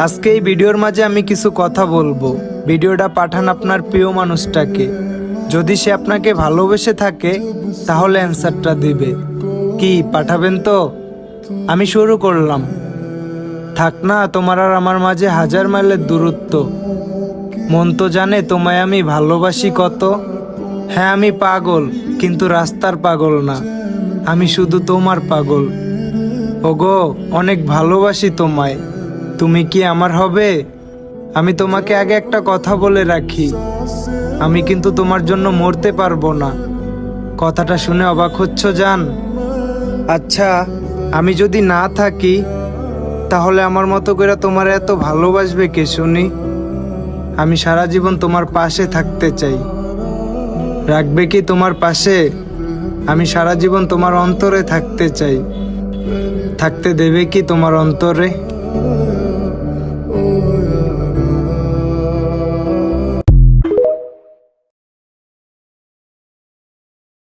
আজকে এই ভিডিওর মাঝে আমি কিছু কথা বলবো। ভিডিওটা পাঠান আপনার প্রিয় মানুষটাকে। যদি সে আপনাকে ভালোবেসে থাকে তাহলে অ্যান্সারটা দিবে। কি পাঠাবেন তো? আমি শুরু করলাম। থাক না তোমার আর আমার মাঝে 1000 মাইলের দূরত্ব। মন তো জানে তোমায় আমি ভালোবাসি কত। হ্যাঁ আমি পাগল, কিন্তু রাস্তার পাগল না, আমি শুধু তোমার পাগল। ওগো অনেক ভালোবাসি তোমায়, তুমি কি আমার হবে? আমি তোমাকে আগে একটা কথা বলে রাখি, আমি কিন্তু তোমার জন্য মরতে পারবো না। কথাটা শুনে অবাক হচ্ছ জান? আচ্ছা আমি যদি না থাকি তাহলে আমার মতো করে তোমার এত ভালোবাসবে কে শুনি? আমি সারা জীবন তোমার পাশে থাকতে চাই। রাখবে কি তোমার পাশে? আমি সারা জীবন তোমার অন্তরে থাকতে চাই। থাকতে দেবে কি তোমার অন্তরে?